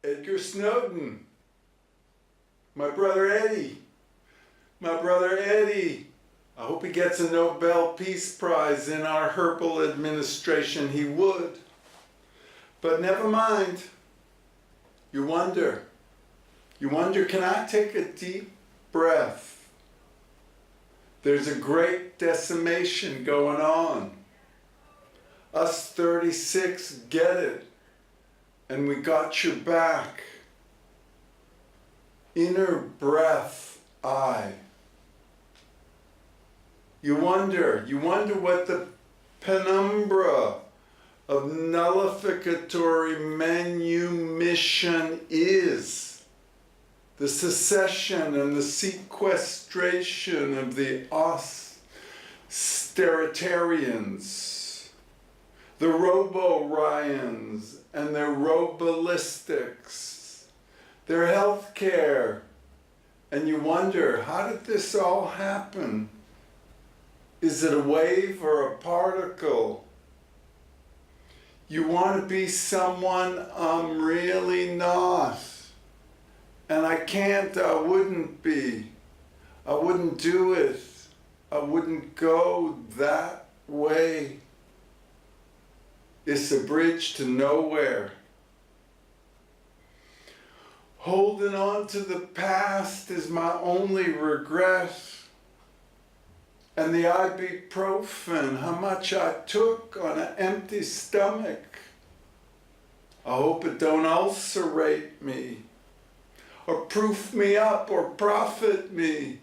Edgar Snowden, my brother Eddie, I hope he gets a Nobel Peace Prize. In our Herbal administration he would. But never mind. You wonder, can I take a deep breath? There's a great decimation going on. Us 36 get it, and we got your back. Inner breath, I. You wonder what the penumbra of nullificatory manumission is. The secession and the sequestration of the austeritarians, the robo-Ryans and their robalistics, their health care. And you wonder, how did this all happen? Is it a wave or a particle? You want to be someone I'm really not. And I can't, I wouldn't be. I wouldn't do it. I wouldn't go that way. It's a bridge to nowhere. Holding on to the past is my only regret. And the ibuprofen, how much I took on an empty stomach. I hope it don't ulcerate me, or proof me up, or profit me.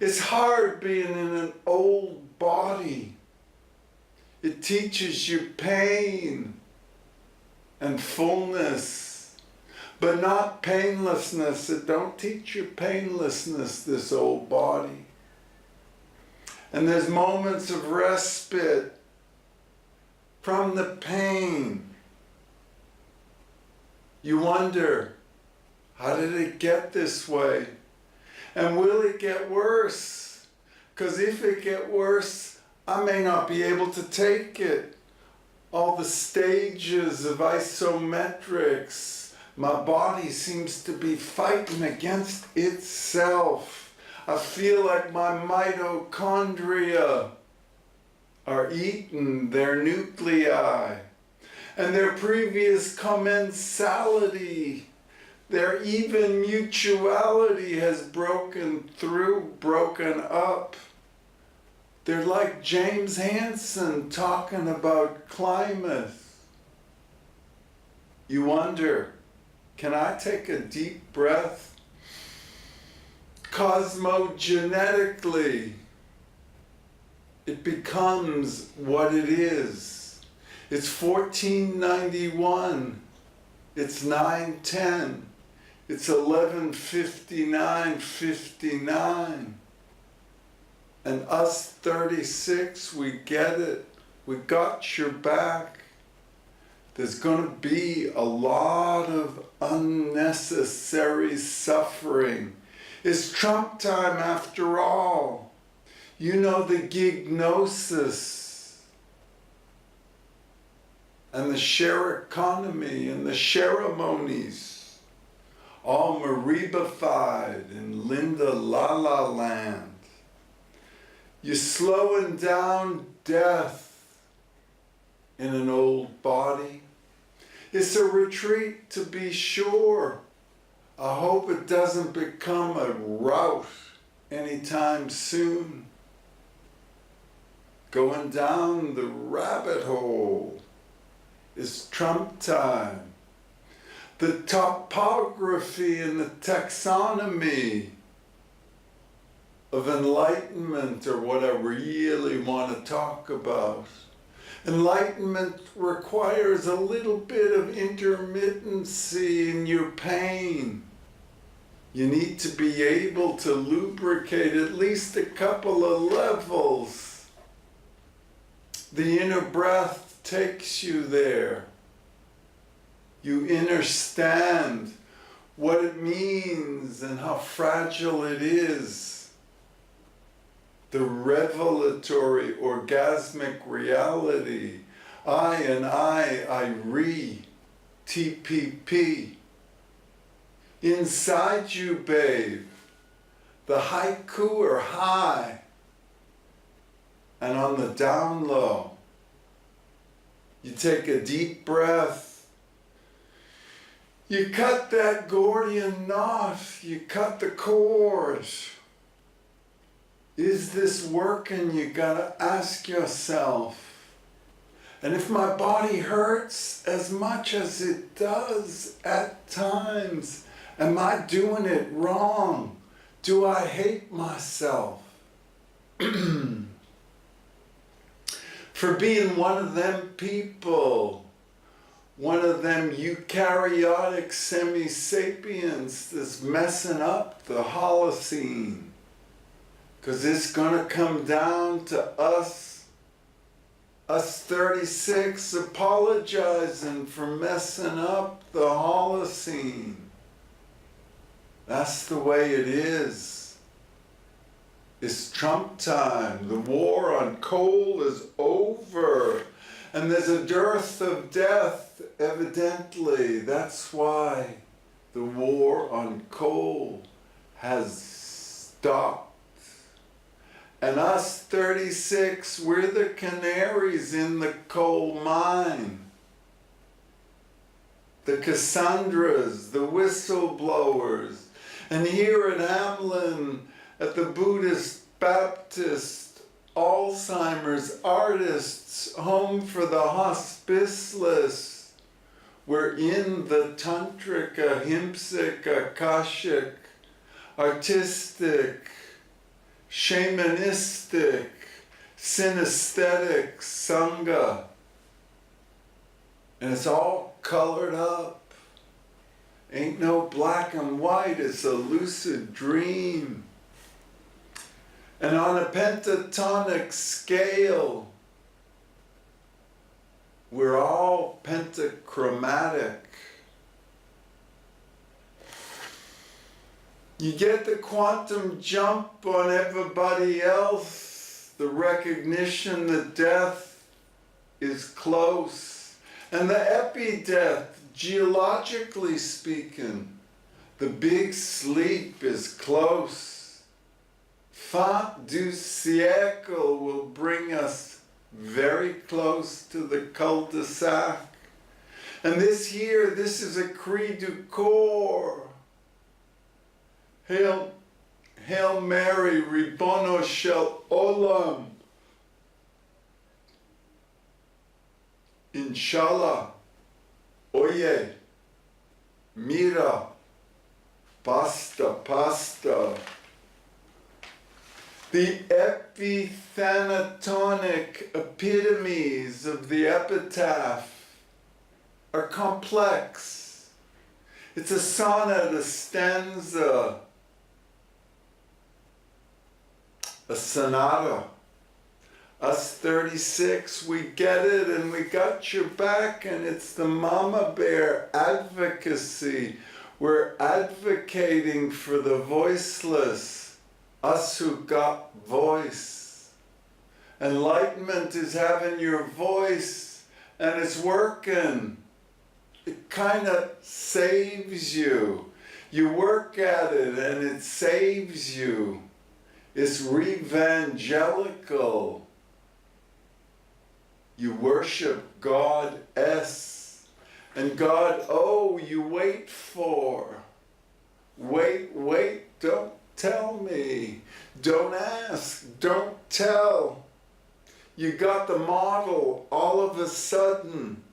It's hard being in an old body. It teaches you pain and fullness, but not painlessness. It don't teach you painlessness, this old body. And there's moments of respite from the pain. You wonder, how did it get this way? And will it get worse? Because if it gets worse, I may not be able to take it. All the stages of isometrics, my body seems to be fighting against itself. I feel like my mitochondria are eating their nuclei, and their previous commensality, their even mutuality has broken through, broken up. They're like James Hansen talking about climate. You wonder, can I take a deep breath? Cosmogenetically, it becomes what it is. It's 1491, it's 9:10, it's 11:59:59. And us 36, we get it, we got your back. There's going to be a lot of unnecessary suffering. It's Trump time after all. You know, the gignosis and the share economy and the ceremonies, all Maribified in Linda La La Land. You're slowing down death in an old body. It's a retreat, to be sure. I hope it doesn't become a rout anytime soon. Going down the rabbit hole is Trump time. The topography and the taxonomy of enlightenment are what I really want to talk about. Enlightenment requires a little bit of intermittency in your pain. You need to be able to lubricate at least a couple of levels. The inner breath takes you there. You understand what it means and how fragile it is. The revelatory, orgasmic reality. I, TPP. inside you, babe. The haiku are high, and on the down low, you take a deep breath. You cut that Gordian knot, you cut the cord. Is this working? You gotta ask yourself. And if my body hurts as much as it does at times, am I doing it wrong? Do I hate myself? For being one of them people, one of them eukaryotic semi-sapiens that's messing up the Holocene. Because it's gonna come down to us 36 apologizing for messing up the Holocene. That's the way it is. It's Trump time. The war on coal is over. And there's a dearth of death, evidently. That's why the war on coal has stopped. And us 36, we're the canaries in the coal mine. The Cassandras, the whistleblowers. And here at Hamlin, at the Buddhist, Baptist, Alzheimer's artists, home for the hospiceless, we're in the tantric, ahimsic, akashic, artistic, shamanistic, synesthetic sangha. And it's all colored up. Ain't no black and white, it's a lucid dream. And on a pentatonic scale, we're all pentachromatic. You get the quantum jump on everybody else, the recognition that death is close, and the epi-death, geologically speaking, the big sleep is close. Fin du siècle will bring us very close to the cul-de-sac. And this year, this is a cri du corps. Hail Mary, Ribono Shel Olam. Inshallah. Oye. Mira. Pasta. The epithanatonic epitomes of the epitaph are complex. It's a sonnet, a stanza, a sonata. Us 36, we get it and we got your back, and it's the mama bear advocacy. We're advocating for the voiceless. Us who got voice. Enlightenment is having your voice, and it's working. It kind of saves you. You work at it and it saves you. It's revangelical. You worship God S. And God O you wait for. Wait, don't tell me. Don't ask, don't tell. You got the model all of a sudden.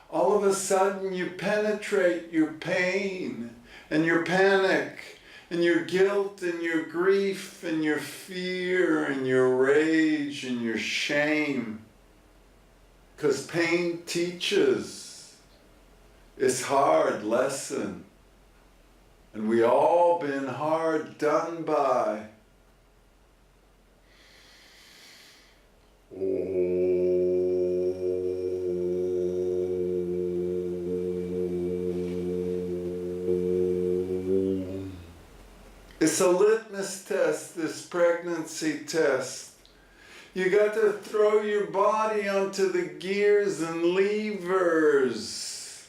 All of a sudden you penetrate your pain and your panic and your guilt and your grief and your fear and your rage and your shame. Because pain teaches. It's hard lesson. And we all been hard done by. It's a litmus test, this pregnancy test. You got to throw your body onto the gears and levers.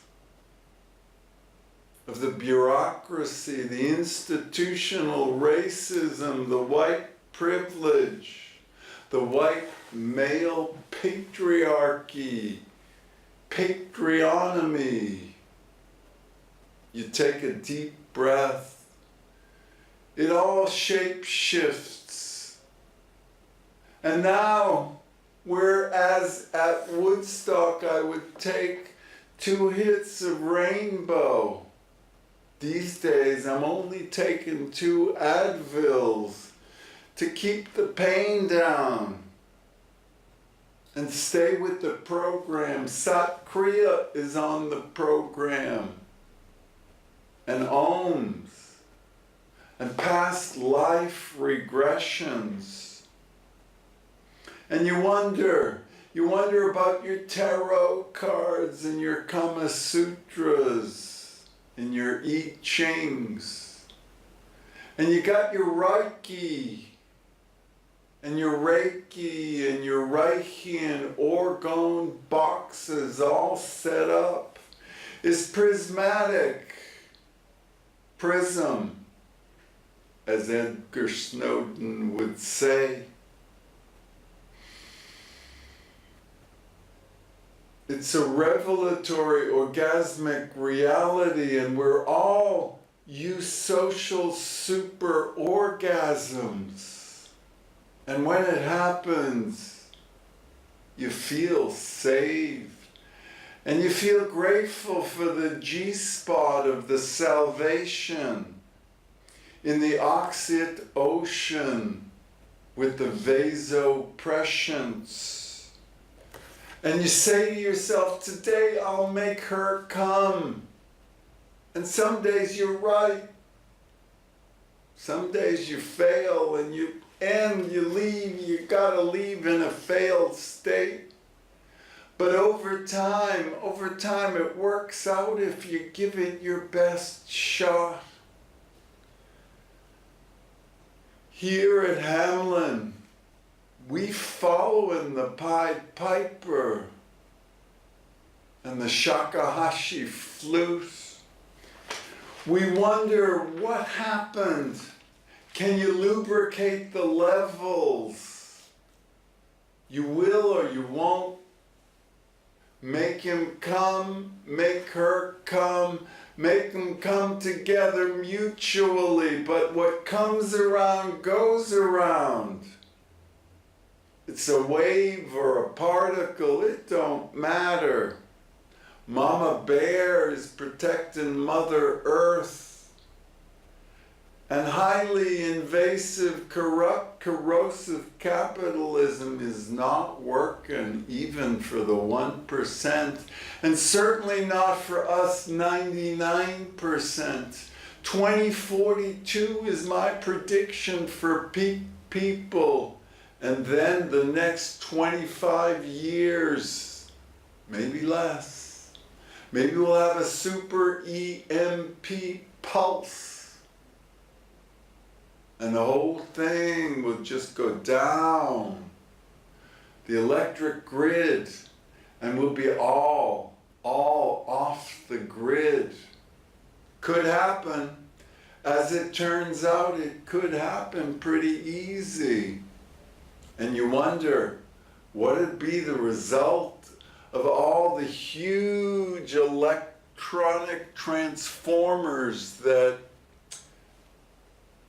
of the bureaucracy, the institutional racism, the white privilege, the white male patriarchy, patrionomy. You take a deep breath. It all shape shifts. And now, whereas at Woodstock I would take 2 hits of rainbow, these days I'm only taking 2 Advils to keep the pain down and stay with the program. Sat Kriya is on the program, and ohms, and past life regressions. And you wonder about your tarot cards and your Kama Sutras and your I Chings. And you got your Reiki and your Reiki and your Reichian orgone boxes all set up. It's prismatic. Prism, as Edgar Snowden would say. It's a revelatory, orgasmic reality, and we're all eusocial super orgasms. And when it happens, you feel saved. And you feel grateful for the G-spot of the salvation in the Oxid Ocean with the vasoprescience. And you say to yourself, today I'll make her come. And some days you're right. Some days you fail and you leave. You gotta leave in a failed state. But over time it works out if you give it your best shot. Here at Hamlin, we follow in the Pied Piper and the shakuhachi flute. We wonder what happened. Can you lubricate the levels? You will or you won't. Make him come, make her come, make them come together mutually, but what comes around goes around. It's a wave or a particle, it don't matter. Mama Bear is protecting Mother Earth. And highly invasive, corrupt, corrosive capitalism is not working even for the 1%, and certainly not for us 99%. 2042 is my prediction for peak people, and then the next 25 years, maybe less. Maybe we'll have a super EMP pulse. And the whole thing will just go down the electric grid, and we'll be all off the grid. Could happen. As it turns out, it could happen pretty easy. And you wonder, what would be the result of all the huge electronic transformers that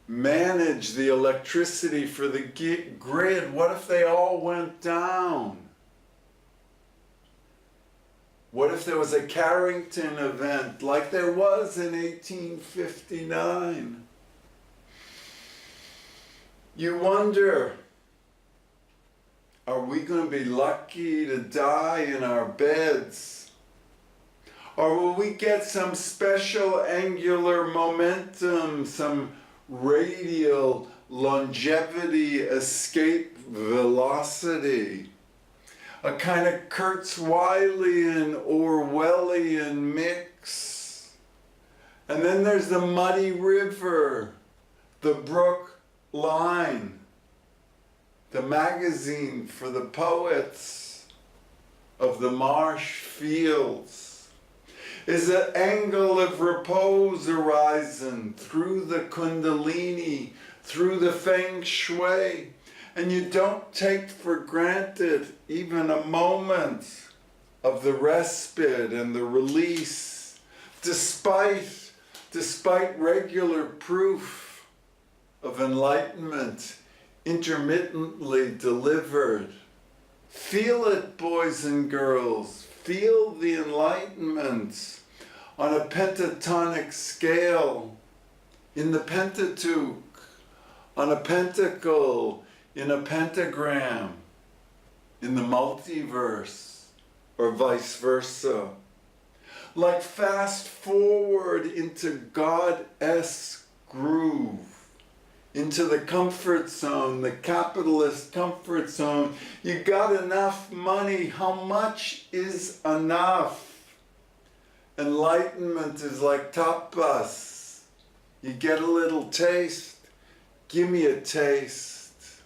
manage the electricity for the grid? What if they all went down? What if there was a Carrington event like there was in 1859? You wonder, are we going to be lucky to die in our beds? Or will we get some special angular momentum, some radial longevity escape velocity? A kind of Kurzweilian, Orwellian mix. And then there's the muddy river, the brook line, the magazine for the poets of the marsh fields. is an angle of repose horizon through the kundalini, through the feng shui, and you don't take for granted even a moment of the respite and the release, despite regular proof of enlightenment intermittently delivered. Feel it, boys and girls. Feel the enlightenment on a pentatonic scale, in the Pentateuch, on a pentacle, in a pentagram, in the multiverse, or vice versa. Like fast forward into God-esque groove, into the comfort zone, the capitalist comfort zone. You got enough money. How much is enough? Enlightenment is like tapas. You get a little taste. Give me a taste.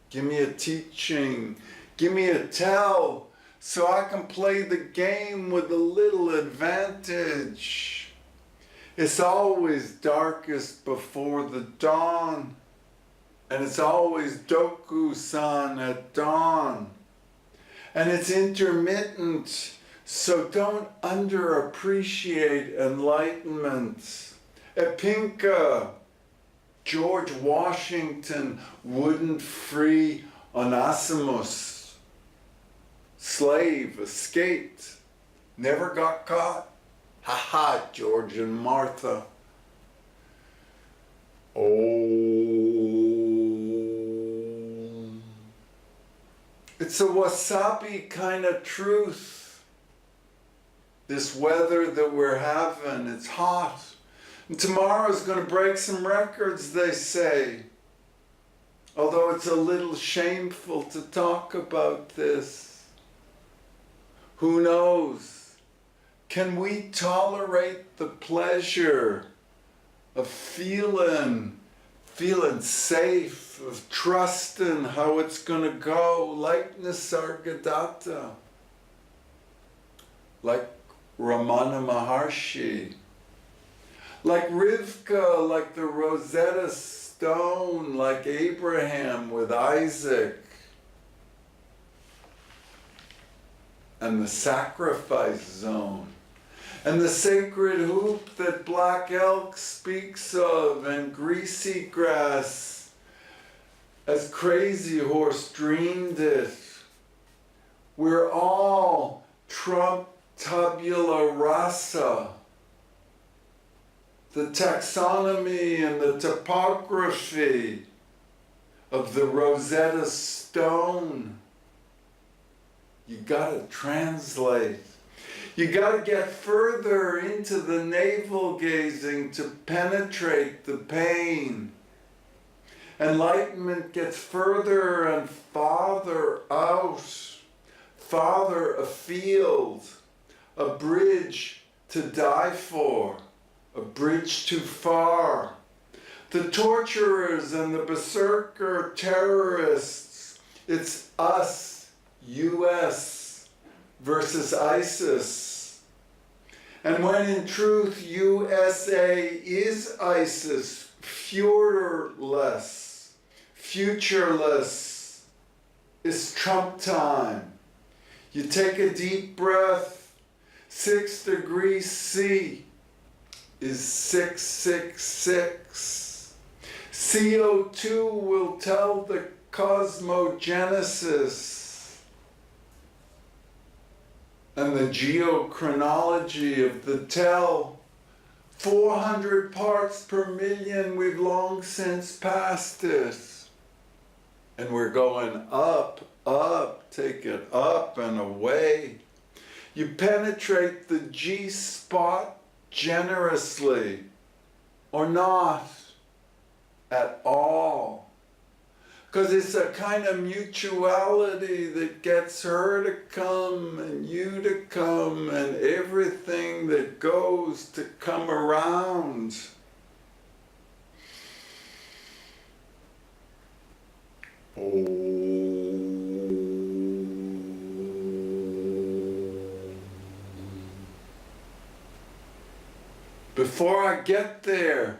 Give me a teaching. Give me a tell so I can play the game with a little advantage. It's always darkest before the dawn, and it's always Doku-san at dawn. And it's intermittent, so don't underappreciate enlightenment. Epinka, George Washington wouldn't free Onesimus. Slave, escaped, never got caught. Ha ha, George and Martha. Oh. It's a wasabi kind of truth. This weather that we're having, it's hot. And tomorrow's going to break some records, they say. Although it's a little shameful to talk about this. Who knows? Can we tolerate the pleasure of feeling safe, of trusting how it's going to go, like Nisargadatta, like Ramana Maharshi, like Rivka, like the Rosetta Stone, like Abraham with Isaac, and the sacrifice zone, and the sacred hoop that Black Elk speaks of, and Greasy Grass, as Crazy Horse dreamed it. We're all Trump tabula rasa. The taxonomy and the topography of the Rosetta Stone. You gotta translate. You gotta get further into the navel gazing to penetrate the pain. Enlightenment gets further and farther out, farther afield, a bridge to die for, a bridge too far. The torturers and the berserker terrorists, it's us, US versus ISIS. And when in truth USA is ISIS, Führerless, futureless, it's Trump time. You take a deep breath, 6 degrees C is 666. CO2 will tell the cosmogenesis and the geochronology of the tell. 400 parts per million, we've long since passed it. And we're going up, up, take it up and away. You penetrate the G-spot generously, or not at all. Because it's a kind of mutuality that gets her to come and you to come and everything that goes to come around. Oh. Before I get there,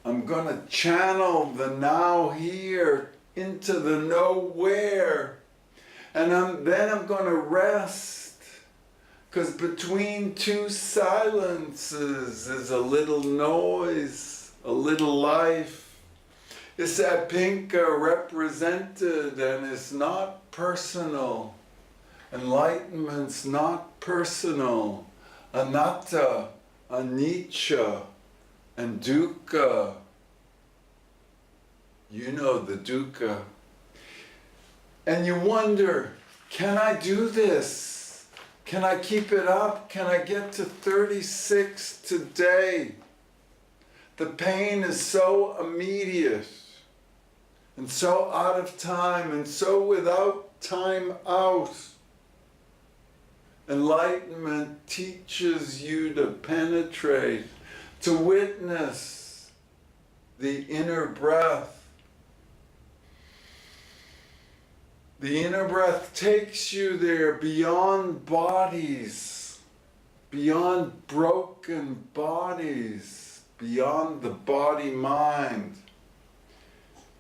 I'm going to channel the now here into the nowhere. And then I'm going to rest. Because between two silences is a little noise, a little life. It's that pinka represented, and it's not personal. Enlightenment's not personal. Anatta, anicca, and dukkha. You know the dukkha. And you wonder, can I do this? Can I keep it up? Can I get to 36 today? The pain is so immediate and so out of time and so without time out. Enlightenment teaches you to penetrate, to witness the inner breath. The inner breath takes you there beyond bodies, beyond broken bodies, beyond the body-mind.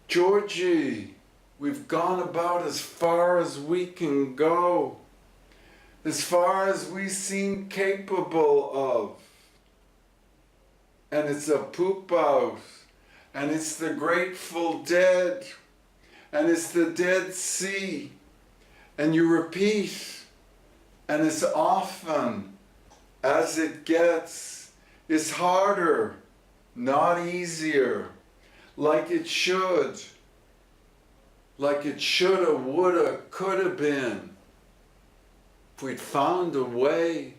Georgie, we've gone about as far as we can go, as far as we seem capable of. And it's a poop out, and it's the Grateful Dead, and it's the Dead Sea, and you repeat, and as often as it gets, it's harder, not easier, like it shoulda, woulda, coulda been. If we'd found a way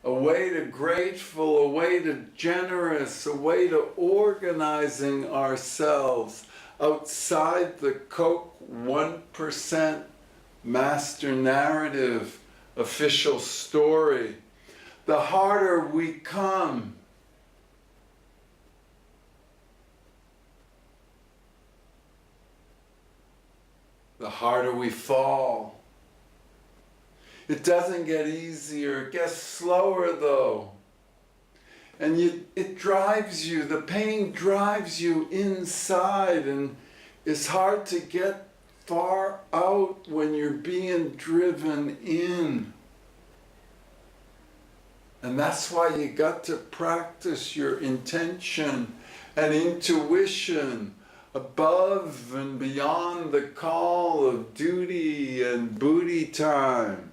to grateful, a way to generous, a way to organizing ourselves outside the Coke 1% master narrative official story, the harder we come. The harder we fall. It doesn't get easier, it gets slower though. And it drives you, the pain drives you inside, and it's hard to get far out when you're being driven in. And that's why you got to practice your intention and intuition above and beyond the call of duty and booty time.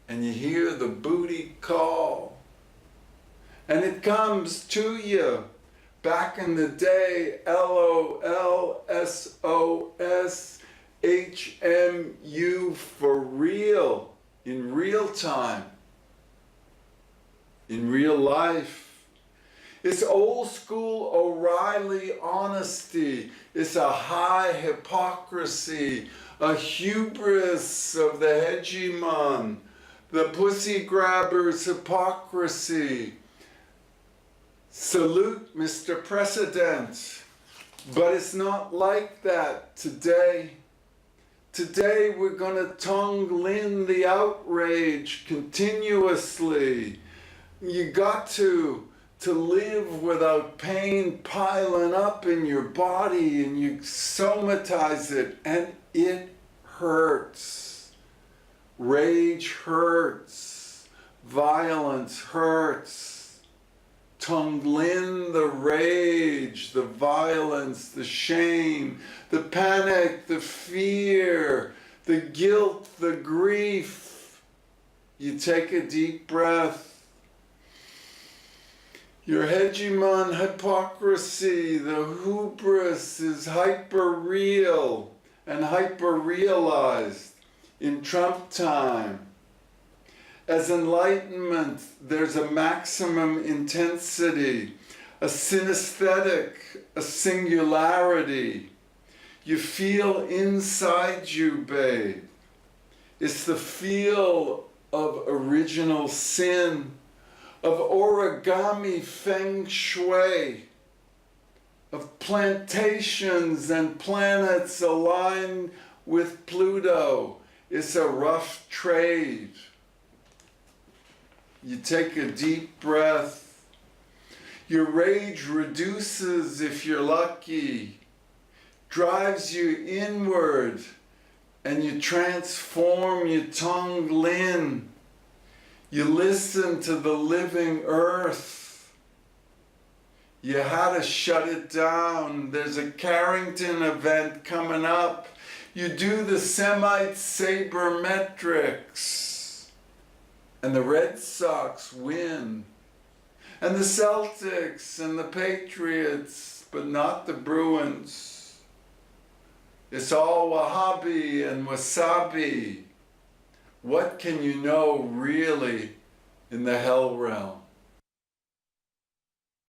And you hear the booty call. And it comes to you. Back in the day, LOLSOS HMU for real, in real time, in real life. It's old school O'Reilly honesty. It's a high hypocrisy, a hubris of the hegemon, the pussy grabber's hypocrisy. Salute, Mr. President. But it's not like that today. Today we're going to tongue-lin the outrage continuously. You got to live without pain piling up in your body, and you somatize it, and it hurts. Rage hurts. Violence hurts. Tongue-lin the rage, the violence, the shame, the panic, the fear, the guilt, the grief. You take a deep breath. Your hegemon hypocrisy, the hubris, is hyper-real and hyper-realized in Trump time. As enlightenment, there's a maximum intensity, a synesthetic, a singularity. You feel inside you, babe. It's the feel of original sin, of origami feng shui, of plantations and planets aligned with Pluto. It's a rough trade. You take a deep breath. Your rage reduces if you're lucky, drives you inward, and you transform your tongue lin. You listen to the living earth. You had to shut it down. There's a Carrington event coming up. You do the Semite sabermetrics, and the Red Sox win. And the Celtics and the Patriots, but not the Bruins. It's all wahabi and wasabi. What can you know really in the hell realm?